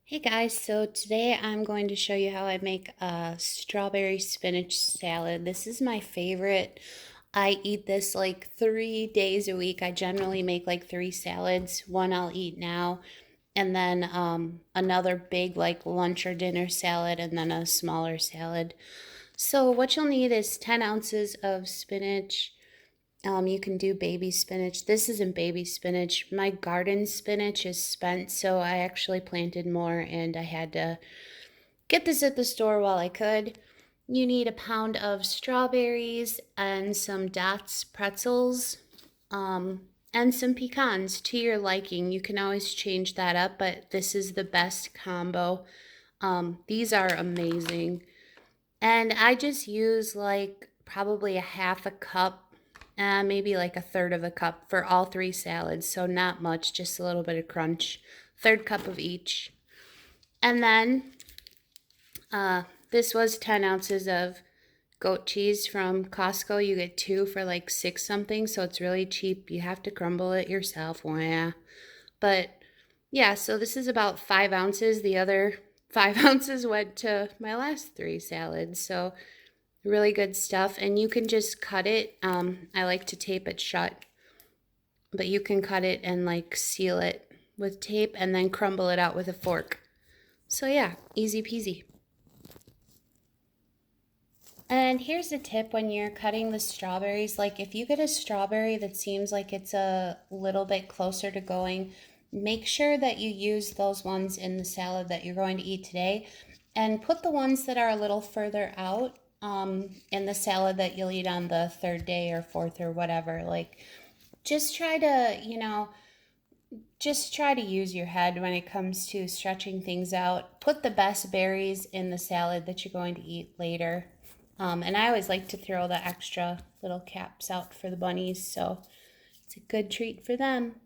Hey guys, so today I'm going to show you how I make a strawberry spinach salad. This is my favorite. I eat this like 3 days a week. I generally make like three salads. One I'll eat now, and then another big like lunch or dinner salad, and then a smaller salad. So what you'll need is 10 ounces of spinach. You can do baby spinach. This isn't baby spinach. My garden spinach is spent, so I actually planted more and I had to get this at the store while I could. You need a pound of strawberries and some Dots pretzels, and some pecans to your liking. You can always change that up, but this is the best combo. These are amazing. And I just use like probably a half a cup, maybe like a third of a cup for all three salads. So not much, just a little bit of crunch. Third cup of each. And then this was 10 ounces of goat cheese from Costco. You get two for like six something, so it's really cheap. You have to crumble it yourself. Wah. But yeah, so this is about 5 ounces. The other 5 ounces went to my last three salads. So really good stuff. And you can just cut it. I like to tape it shut, but you can cut it and like seal it with tape and then crumble it out with a fork. So yeah, easy peasy. And here's a tip when you're cutting the strawberries. Like if you get a strawberry that seems like it's a little bit closer to going, make sure that you use those ones in the salad that you're going to eat today, and put the ones that are a little further out in the salad that you'll eat on the third day or fourth or whatever. Like just try to, just try to use your head when it comes to stretching things out. Put the best berries in the salad that you're going to eat later. And I always like to throw the extra little caps out for the bunnies, so it's a good treat for them.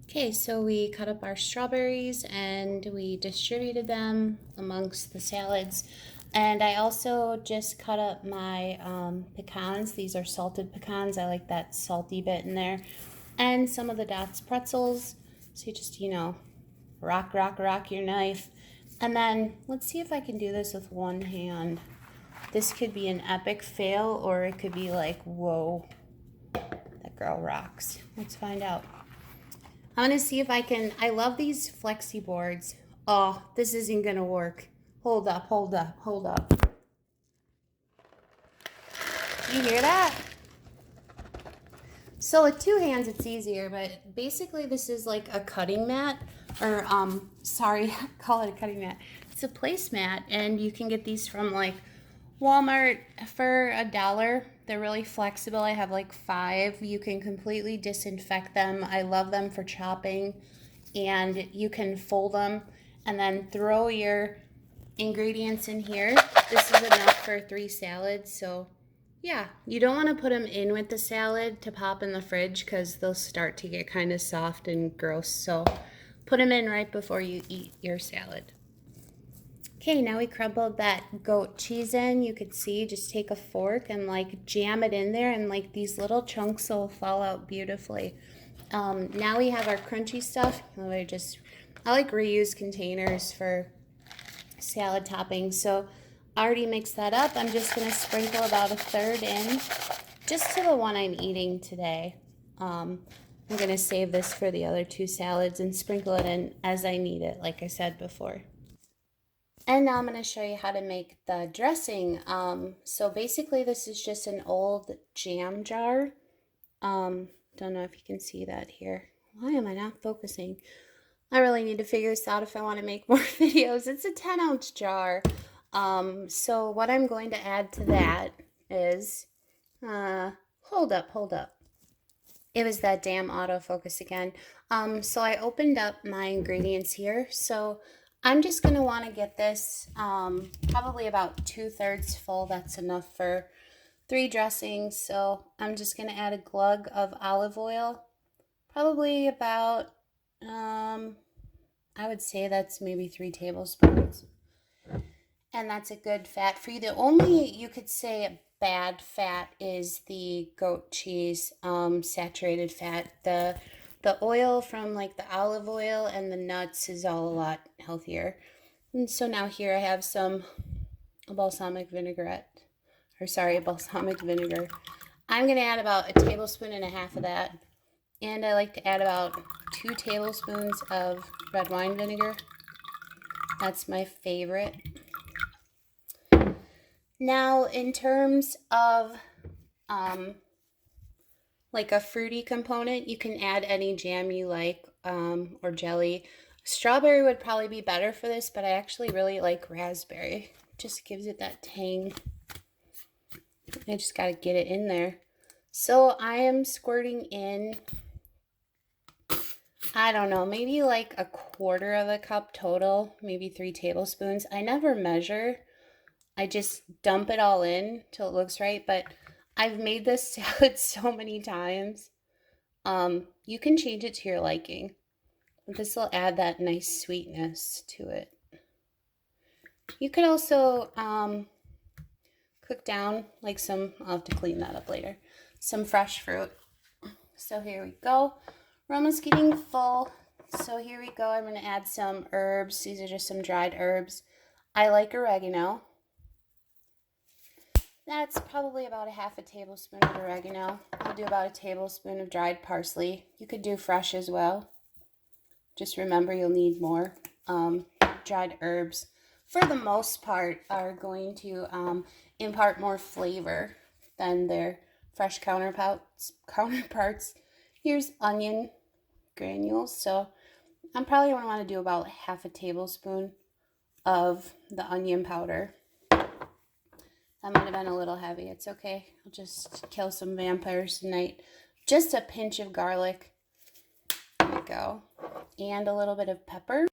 Okay, so we cut up our strawberries and we distributed them amongst the salads. And I also just cut up my pecans. These are salted pecans. I like that salty bit in there. And some of the Dots pretzels. So you just, rock, rock, rock your knife. And then let's see if I can do this with one hand. This could be an epic fail, or it could be like, whoa, that girl rocks. Let's find out. I'm gonna see if I can. I love these flexi boards. Oh, this isn't gonna work. Hold up, hold up, hold up. You hear that? So with two hands it's easier, but basically this is like a cutting mat, or sorry, call it a cutting mat. It's a placemat, and you can get these from like Walmart for $1. They're really flexible. I have like five. You can completely disinfect them. I love them for chopping, and you can fold them and then throw your ingredients in here. This is enough for three salads, so yeah, you don't want to put them in with the salad to pop in the fridge because they'll start to get kind of soft and gross. So put them in right before you eat your salad. Okay, now we crumbled that goat cheese in. You could see, just take a fork and like jam it in there, and like these little chunks will fall out beautifully. Now we have our crunchy stuff. I like reuse containers for salad toppings. So I already mixed that up. I'm just gonna sprinkle about a third in, just to the one I'm eating today. I'm gonna save this for the other two salads and sprinkle it in as I need it, like I said before. And now I'm going to show you how to make the dressing. So basically this is just an old jam jar. Don't know if you can see that here. Why am I not focusing? I really need to figure this out if I want to make more videos. It's a 10-ounce jar. So what I'm going to add to that is, hold up. It was that damn autofocus again. So I opened up my ingredients here. So I'm just going to want to get this probably about 2/3 full. That's enough for three dressings. So I'm just going to add a glug of olive oil, probably about, I would say that's maybe 3 tablespoons. And that's a good fat for you. The only, you could say, bad fat is the goat cheese, saturated fat. The the oil from like the olive oil and the nuts is all a lot healthier. And so now here I have some balsamic vinaigrette, or sorry, balsamic vinegar. I'm gonna add about a tablespoon and a half of that. And I like to add about 2 tablespoons of red wine vinegar. That's my favorite. Now, in terms of like a fruity component, you can add any jam you like or jelly. Strawberry would probably be better for this, but I actually really like raspberry. Just gives it that tang. I just got to get it in there. So I am squirting in, I don't know, maybe like a quarter of a cup total, maybe 3 tablespoons. I never measure. I just dump it all in till it looks right, but I've made this salad so many times. You can change it to your liking. But this will add that nice sweetness to it. You could also cook down like some, I'll have to clean that up later, some fresh fruit. So here we go. We're almost getting full. So here we go. I'm going to add some herbs. These are just some dried herbs. I like oregano. That's probably about a half a tablespoon of oregano. I'll do about a tablespoon of dried parsley. You could do fresh as well. Just remember you'll need more. Dried herbs, for the most part, are going to impart more flavor than their fresh counterparts. Here's onion granules. So I'm probably going to want to do about half a tablespoon of the onion powder. That might have been a little heavy. It's okay. I'll just kill some vampires tonight. Just a pinch of garlic. There we go. And a little bit of pepper.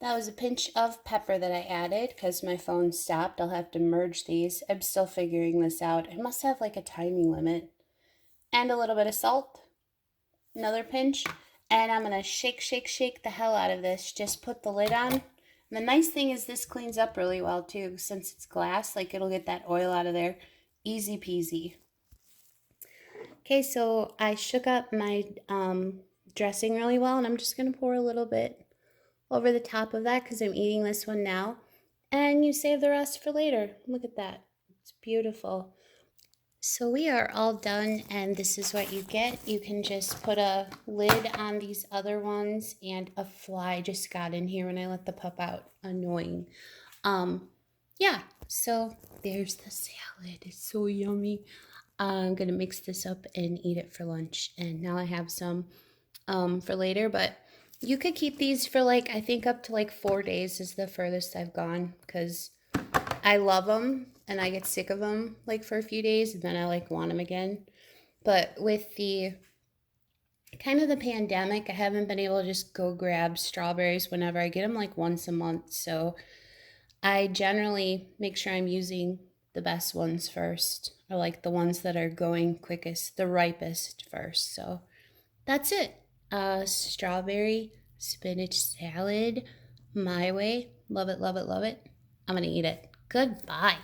That was a pinch of pepper that I added because my phone stopped. I'll have to merge these. I'm still figuring this out. It must have like a timing limit. And a little bit of salt. Another pinch. And I'm going to shake the hell out of this. Just put the lid on. And the nice thing is this cleans up really well too, since it's glass, like it'll get that oil out of there. Easy peasy. Okay, so I shook up my dressing really well, and I'm just going to pour a little bit over the top of that because I'm eating this one now. And you save the rest for later. Look at that. It's beautiful. So we are all done, and this is what you get. You can just put a lid on these other ones, and a fly just got in here when I let the pup out. Annoying. Yeah, so there's the salad. It's so yummy. I'm going to mix this up and eat it for lunch. And now I have some for later, but you could keep these for like, I think up to like 4 days is the furthest I've gone because I love them and I get sick of them like for a few days and then I like want them again. But with the kind of the pandemic, I haven't been able to just go grab strawberries whenever I get them, like once a month. So I generally make sure I'm using the best ones first, or like the ones that are going quickest, the ripest first. So that's it. Strawberry spinach salad, my way. Love it, love it, love it. I'm gonna eat it. Goodbye.